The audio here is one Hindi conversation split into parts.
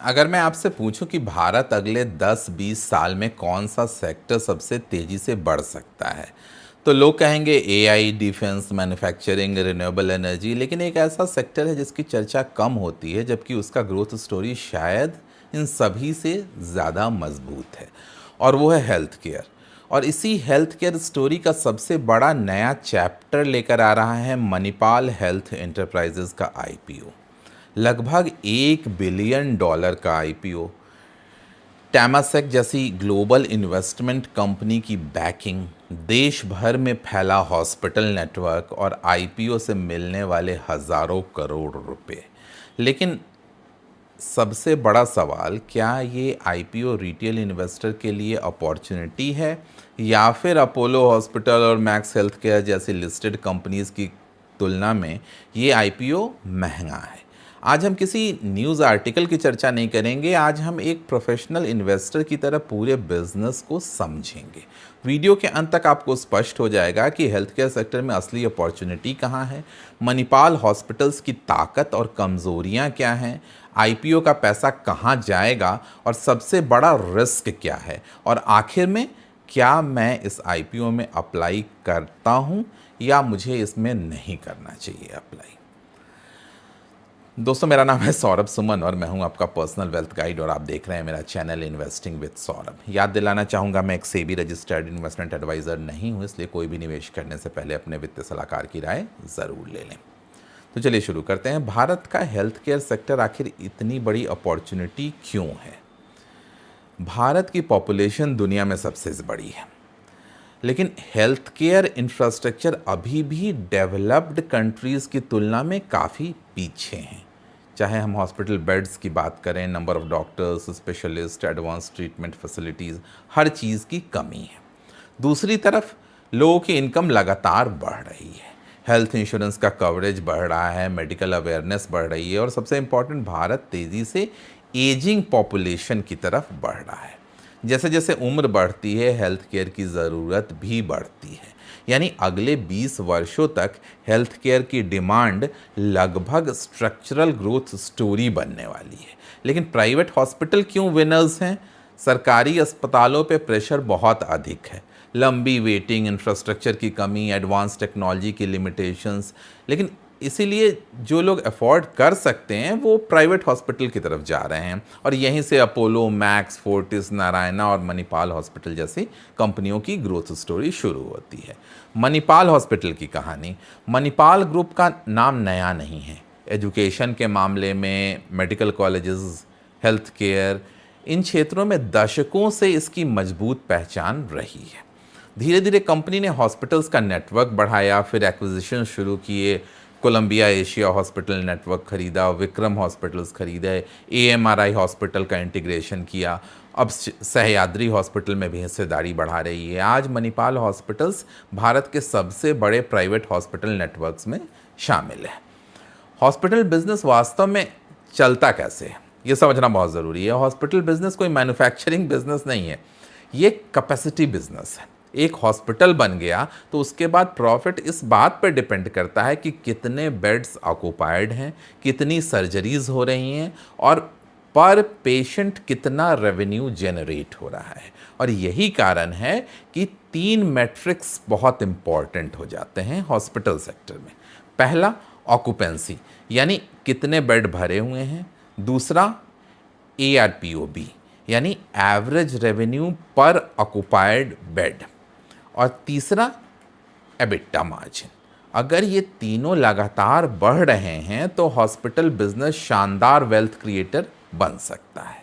अगर मैं आपसे पूछूं कि भारत अगले 10-20 साल में कौन सा सेक्टर सबसे तेज़ी से बढ़ सकता है, तो लोग कहेंगे AI, defence, manufacturing, renewable energy. लेकिन एक ऐसा सेक्टर है जिसकी चर्चा कम होती है, जबकि उसका ग्रोथ स्टोरी शायद इन सभी से ज़्यादा मजबूत है, और वो है हेल्थ केयर। और इसी हेल्थ केयर स्टोरी का सबसे बड़ा नया चैप्टर लेकर आ रहा है मणिपाल हेल्थ एंटरप्राइजेज का आईपीओ। लगभग $1 बिलियन का आईपीओ, टैमासेक जैसी ग्लोबल इन्वेस्टमेंट कंपनी की बैकिंग, देश भर में फैला हॉस्पिटल नेटवर्क और आईपीओ से मिलने वाले हज़ारों करोड़ रुपए। लेकिन सबसे बड़ा सवाल, क्या ये आईपीओ रिटेल इन्वेस्टर के लिए अपॉर्चुनिटी है, या फिर अपोलो हॉस्पिटल और मैक्स हेल्थ केयर जैसी लिस्टेड कंपनीज की तुलना में ये आईपीओ महंगा है? आज हम किसी न्यूज़ आर्टिकल की चर्चा नहीं करेंगे, आज हम एक प्रोफेशनल इन्वेस्टर की तरह पूरे बिजनेस को समझेंगे। वीडियो के अंत तक आपको स्पष्ट हो जाएगा कि हेल्थ केयर सेक्टर में असली अपॉर्चुनिटी कहाँ है, मणिपाल हॉस्पिटल्स की ताकत और कमज़ोरियाँ क्या हैं, आईपीओ का पैसा कहाँ जाएगा, और सबसे बड़ा रिस्क क्या है, और आखिर में क्या मैं इस आईपीओ में अप्लाई करता हूँ या मुझे इसमें नहीं करना चाहिए अप्लाई। दोस्तों, मेरा नाम है सौरभ सुमन और मैं हूं आपका पर्सनल वेल्थ गाइड, और आप देख रहे हैं मेरा चैनल इन्वेस्टिंग विद सौरभ। याद दिलाना चाहूँगा, मैं एक सेबी रजिस्टर्ड इन्वेस्टमेंट एडवाइज़र नहीं हूं, इसलिए कोई भी निवेश करने से पहले अपने वित्तीय सलाहकार की राय ज़रूर ले लें। तो चलिए शुरू करते हैं। भारत का हेल्थ केयर सेक्टर आखिर इतनी बड़ी अपॉर्चुनिटी क्यों है? भारत की पॉपुलेशन दुनिया में सबसे बड़ी है, लेकिन हेल्थ केयर इंफ्रास्ट्रक्चर अभी भी डेवलप्ड कंट्रीज़ की तुलना में काफ़ी पीछे हैं। चाहे हम हॉस्पिटल बेड्स की बात करें, number of doctors, specialist, advance treatment facilities, हर चीज़ की कमी है। दूसरी तरफ लोगों की इनकम लगातार बढ़ रही है, हेल्थ इंश्योरेंस का कवरेज बढ़ रहा है, मेडिकल अवेयरनेस बढ़ रही है, और सबसे इम्पॉर्टेंट, भारत तेज़ी से एजिंग पॉपुलेशन की तरफ बढ़ रहा है। जैसे जैसे उम्र बढ़ती है, हेल्थ केयर की ज़रूरत भी बढ़ती है। यानी अगले 20 वर्षों तक हेल्थ केयर की डिमांड लगभग स्ट्रक्चरल ग्रोथ स्टोरी बनने वाली है। लेकिन प्राइवेट हॉस्पिटल क्यों विनर्स हैं? सरकारी अस्पतालों पे प्रेशर बहुत अधिक है, लंबी वेटिंग, इंफ्रास्ट्रक्चर की कमी, एडवांस टेक्नोलॉजी की लिमिटेशंस। लेकिन इसीलिए जो लोग अफोर्ड कर सकते हैं वो प्राइवेट हॉस्पिटल की तरफ जा रहे हैं, और यहीं से अपोलो, मैक्स, फोर्टिस, नारायणा और मणिपाल हॉस्पिटल जैसी कंपनियों की ग्रोथ स्टोरी शुरू होती है। मणिपाल हॉस्पिटल की कहानी, मणिपाल ग्रुप का नाम नया नहीं है। एजुकेशन के मामले में मेडिकल कॉलेजेस, हेल्थ केयर, इन क्षेत्रों में दशकों से इसकी मजबूत पहचान रही है। धीरे धीरे कंपनी ने हॉस्पिटल्स का नेटवर्क बढ़ाया, फिर एक्विजिशन शुरू किए, कोलंबिया एशिया हॉस्पिटल नेटवर्क खरीदा, विक्रम हॉस्पिटल्स खरीदे, एएमआरआई हॉस्पिटल का इंटीग्रेशन किया, अब सह्याद्री हॉस्पिटल में भी हिस्सेदारी बढ़ा रही है। आज मणिपाल हॉस्पिटल्स भारत के सबसे बड़े प्राइवेट हॉस्पिटल नेटवर्क्स में शामिल है। हॉस्पिटल बिजनेस वास्तव में चलता कैसे है, ये समझना बहुत ज़रूरी है। हॉस्पिटल बिजनेस कोई मैन्युफैक्चरिंग बिजनेस नहीं है, ये कैपेसिटी बिजनेस है। एक हॉस्पिटल बन गया तो उसके बाद प्रॉफिट इस बात पर डिपेंड करता है कि कितने बेड्स ऑक्युपाइड हैं, कितनी सर्जरीज हो रही हैं, और पर पेशेंट कितना रेवेन्यू जनरेट हो रहा है। और यही कारण है कि 3 मैट्रिक्स बहुत इंपॉर्टेंट हो जाते हैं हॉस्पिटल सेक्टर में। पहला, ऑक्यूपेंसी, यानी कितने बेड भरे हुए हैं। दूसरा, ARPOB, यानी एवरेज रेवेन्यू पर ऑक्युपाइड बेड। और तीसरा, एबिटा मार्जिन। अगर ये तीनों लगातार बढ़ रहे हैं तो हॉस्पिटल बिजनेस शानदार वेल्थ क्रिएटर बन सकता है।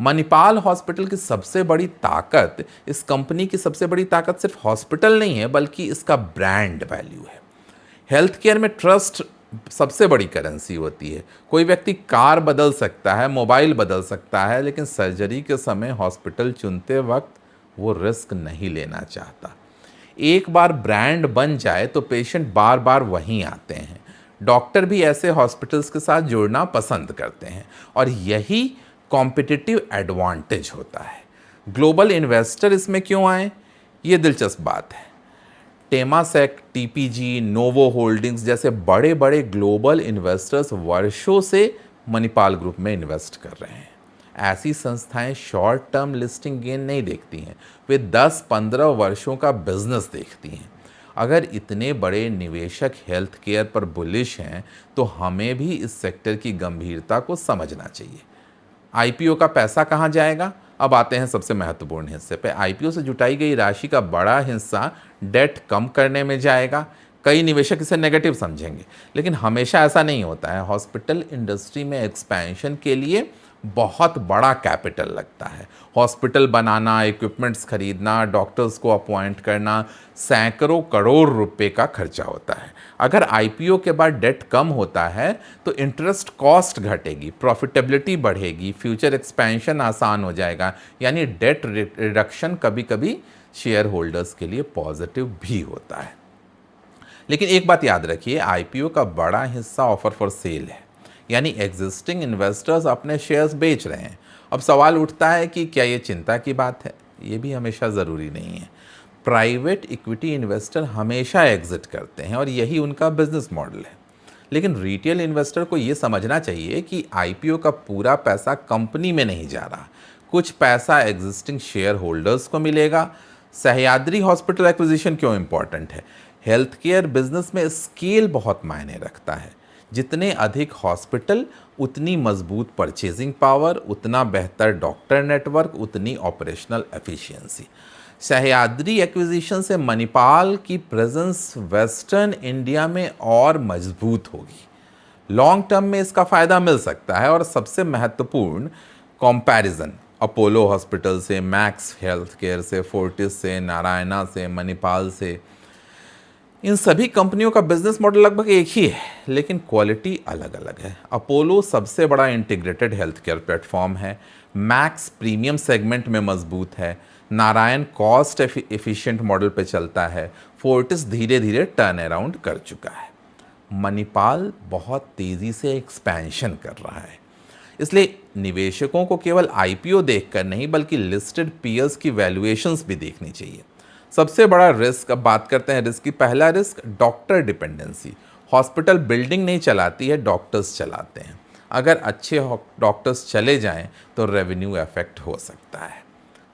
मणिपाल हॉस्पिटल की सबसे बड़ी ताकत, इस कंपनी की सबसे बड़ी ताकत सिर्फ हॉस्पिटल नहीं है, बल्कि इसका ब्रांड वैल्यू है। हेल्थ केयर में ट्रस्ट सबसे बड़ी करेंसी होती है। कोई व्यक्ति कार बदल सकता है, मोबाइल बदल सकता है, लेकिन सर्जरी के समय हॉस्पिटल चुनते वक्त वो रिस्क नहीं लेना चाहता। एक बार ब्रांड बन जाए तो पेशेंट बार बार वहीं आते हैं। डॉक्टर भी ऐसे हॉस्पिटल्स के साथ जुड़ना पसंद करते हैं, और यही कॉम्पिटिटिव एडवांटेज होता है। ग्लोबल इन्वेस्टर इसमें क्यों आए, ये दिलचस्प बात है। टेमासेक, टीपीजी, नोवो होल्डिंग्स जैसे बड़े बड़े ग्लोबल इन्वेस्टर्स वर्षों से मणिपाल ग्रुप में इन्वेस्ट कर रहे हैं। ऐसी संस्थाएं शॉर्ट टर्म लिस्टिंग गेन नहीं देखती हैं, वे 10-15 वर्षों का बिजनेस देखती हैं। अगर इतने बड़े निवेशक हेल्थ केयर पर बुलिश हैं तो हमें भी इस सेक्टर की गंभीरता को समझना चाहिए। आईपीओ का पैसा कहाँ जाएगा? अब आते हैं सबसे महत्वपूर्ण हिस्से पे। आईपीओ से जुटाई गई राशि का बड़ा हिस्सा डेट कम करने में जाएगा। कई निवेशक इसे नेगेटिव समझेंगे, लेकिन हमेशा ऐसा नहीं होता है। हॉस्पिटल इंडस्ट्री में एक्सपेंशन के लिए बहुत बड़ा कैपिटल लगता है। हॉस्पिटल बनाना, इक्विपमेंट्स खरीदना, डॉक्टर्स को अपॉइंट करना, सैकड़ों करोड़ रुपए का खर्चा होता है। अगर आईपीओ के बाद डेट कम होता है तो इंटरेस्ट कॉस्ट घटेगी, प्रॉफिटेबिलिटी बढ़ेगी, फ्यूचर एक्सपेंशन आसान हो जाएगा। यानी डेट रिडक्शन कभी कभी शेयर होल्डर्स के लिए पॉजिटिव भी होता है। लेकिन एक बात याद रखिए, आईपीओ का बड़ा हिस्सा ऑफर फॉर सेल है, यानी एग्जिस्टिंग इन्वेस्टर्स अपने शेयर्स बेच रहे हैं। अब सवाल उठता है कि क्या ये चिंता की बात है? ये भी हमेशा ज़रूरी नहीं है। प्राइवेट इक्विटी इन्वेस्टर हमेशा एग्जिट करते हैं और यही उनका बिजनेस मॉडल है। लेकिन रिटेल इन्वेस्टर को ये समझना चाहिए कि आईपीओ का पूरा पैसा कंपनी में नहीं जा रहा, कुछ पैसा एग्जिस्टिंग शेयर होल्डर्स को मिलेगा। सह्याद्री हॉस्पिटल एक्विजिशन क्यों इंपॉर्टेंट है? हेल्थ केयर बिजनेस में स्केल बहुत मायने रखता है। जितने अधिक हॉस्पिटल, उतनी मजबूत परचेजिंग पावर, उतना बेहतर डॉक्टर नेटवर्क, उतनी ऑपरेशनल एफिशिएंसी। सह्याद्री एक्विजिशन से मणिपाल की प्रेजेंस वेस्टर्न इंडिया में और मजबूत होगी। लॉन्ग टर्म में इसका फ़ायदा मिल सकता है। और सबसे महत्वपूर्ण कंपैरिजन, अपोलो हॉस्पिटल से, मैक्स हेल्थ केयर से, फोर्टिस से, नारायणा से, मणिपाल से, इन सभी कंपनियों का बिजनेस मॉडल लगभग एक ही है, लेकिन क्वालिटी अलग अलग है। अपोलो सबसे बड़ा इंटीग्रेटेड हेल्थ केयर प्लेटफॉर्म है, मैक्स प्रीमियम सेगमेंट में मजबूत है, नारायण कॉस्ट एफिशिएंट मॉडल पे चलता है, फोर्टिस धीरे धीरे टर्न अराउंड कर चुका है, मणिपाल बहुत तेज़ी से एक्सपेंशन कर रहा है। इसलिए निवेशकों को केवल आईपीओ देखकर नहीं बल्कि लिस्टेड पीयर्स की वैल्यूएशंस भी देखनी चाहिए। सबसे बड़ा रिस्क, अब बात करते हैं रिस्क की। पहला risk doctor dependency. Hospital building नहीं चलाती है, डॉक्टर्स चलाते हैं। अगर अच्छे डॉक्टर्स चले जाएं तो रेवेन्यू इफेक्ट हो सकता है।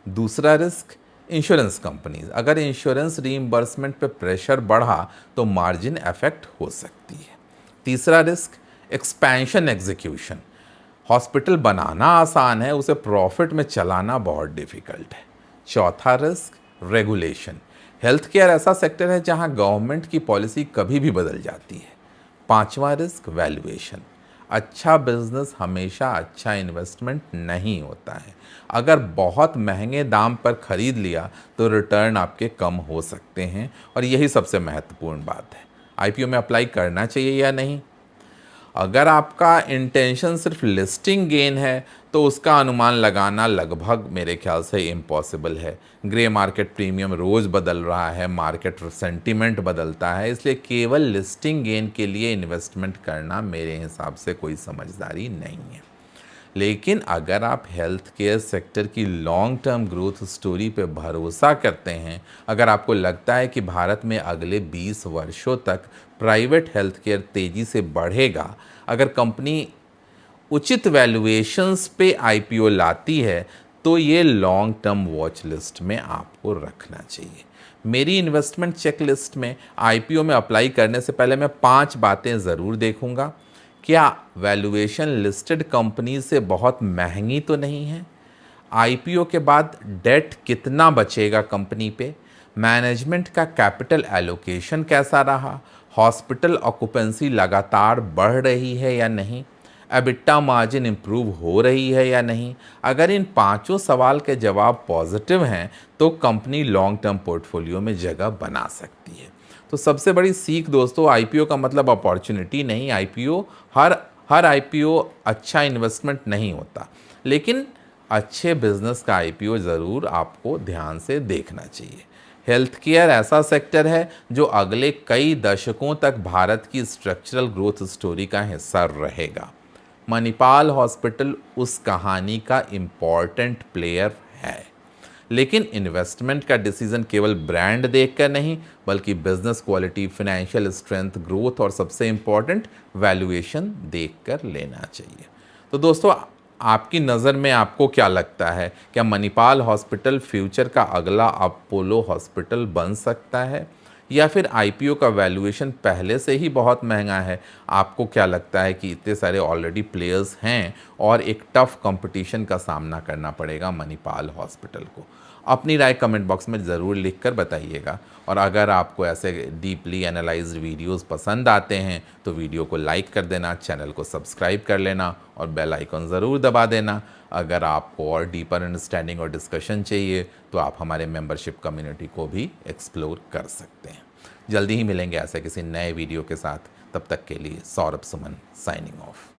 दूसरा रिस्क इंश्योरेंस कंपनीज। अगर इंश्योरेंस रीइंबर्समेंट पे प्रेशर बढ़ा तो मार्जिन इफेक्ट हो सकती है। तीसरा रिस्क एक्सपेंशन एग्जीक्यूशन। हॉस्पिटल बनाना आसान है, उसे प्रॉफिट में चलाना बहुत डिफिकल्ट है। चौथा रिस्क रेगुलेशन। हेल्थ केयर ऐसा सेक्टर है जहां गवर्नमेंट की पॉलिसी कभी भी बदल जाती है। पांचवा रिस्क वैल्यूएशन। अच्छा बिजनेस हमेशा अच्छा इन्वेस्टमेंट नहीं होता है। अगर बहुत महंगे दाम पर खरीद लिया तो रिटर्न आपके कम हो सकते हैं, और यही सबसे महत्वपूर्ण बात है। आईपीओ में अप्लाई करना चाहिए या नहीं? अगर आपका इंटेंशन सिर्फ लिस्टिंग गेन है तो उसका अनुमान लगाना लगभग मेरे ख्याल से इम्पॉसिबल है। ग्रे मार्केट प्रीमियम रोज़ बदल रहा है, मार्केट सेंटीमेंट बदलता है, इसलिए केवल लिस्टिंग गेन के लिए इन्वेस्टमेंट करना मेरे हिसाब से कोई समझदारी नहीं है। लेकिन अगर आप हेल्थ केयर सेक्टर की लॉन्ग टर्म ग्रोथ स्टोरी पे भरोसा करते हैं, अगर आपको लगता है कि भारत में अगले 20 वर्षों तक प्राइवेट हेल्थ केयर तेज़ी से बढ़ेगा, अगर कंपनी उचित वैल्यूएशंस पे आईपीओ लाती है, तो ये लॉन्ग टर्म वॉच लिस्ट में आपको रखना चाहिए। मेरी इन्वेस्टमेंट चेकलिस्ट में आईपीओ में अप्लाई करने से पहले मैं 5 बातें ज़रूर देखूंगा। क्या वैल्यूएशन लिस्टेड कंपनी से बहुत महंगी तो नहीं है? आईपीओ के बाद डेट कितना बचेगा कंपनी पे? मैनेजमेंट का कैपिटल एलोकेशन कैसा रहा? हॉस्पिटल ऑक्यूपेंसी लगातार बढ़ रही है या नहीं? एबिटा मार्जिन इम्प्रूव हो रही है या नहीं? अगर इन 5 सवाल के जवाब पॉजिटिव हैं तो कंपनी लॉन्ग टर्म पोर्टफोलियो में जगह बना सकती है। तो सबसे बड़ी सीख दोस्तों, आईपीओ का मतलब अपॉर्चुनिटी नहीं। आईपीओ हर आईपीओ अच्छा इन्वेस्टमेंट नहीं होता, लेकिन अच्छे बिजनेस का आईपीओ ज़रूर आपको ध्यान से देखना चाहिए। हेल्थ केयर ऐसा सेक्टर है जो अगले कई दशकों तक भारत की स्ट्रक्चरल ग्रोथ स्टोरी का हिस्सा रहेगा। मणिपाल हॉस्पिटल उस कहानी का इम्पॉर्टेंट प्लेयर है। लेकिन इन्वेस्टमेंट का डिसीजन केवल ब्रांड देखकर नहीं बल्कि business quality, financial strength, growth और सबसे इम्पॉर्टेंट वैल्यूएशन देखकर लेना चाहिए। तो दोस्तों, आपकी नज़र में आपको क्या लगता है, क्या मणिपाल हॉस्पिटल फ्यूचर का अगला अपोलो हॉस्पिटल बन सकता है, या फिर आईपीओ का वैल्यूएशन पहले से ही बहुत महंगा है? आपको क्या लगता है कि इतने सारे ऑलरेडी प्लेयर्स हैं और एक टफ कंपटीशन का सामना करना पड़ेगा मणिपाल हॉस्पिटल को? अपनी राय कमेंट बॉक्स में ज़रूर लिख कर बताइएगा। और अगर आपको ऐसे डीपली एनालाइज्ड वीडियोस पसंद आते हैं तो वीडियो को लाइक कर देना, चैनल को सब्सक्राइब कर लेना और बेल आइकन ज़रूर दबा देना। अगर आपको और डीपर अंडरस्टैंडिंग और डिस्कशन चाहिए तो आप हमारे मेंबरशिप कम्युनिटी को भी एक्सप्लोर कर सकते हैं। जल्दी ही मिलेंगे ऐसे किसी नए वीडियो के साथ। तब तक के लिए सौरभ सुमन साइनिंग ऑफ।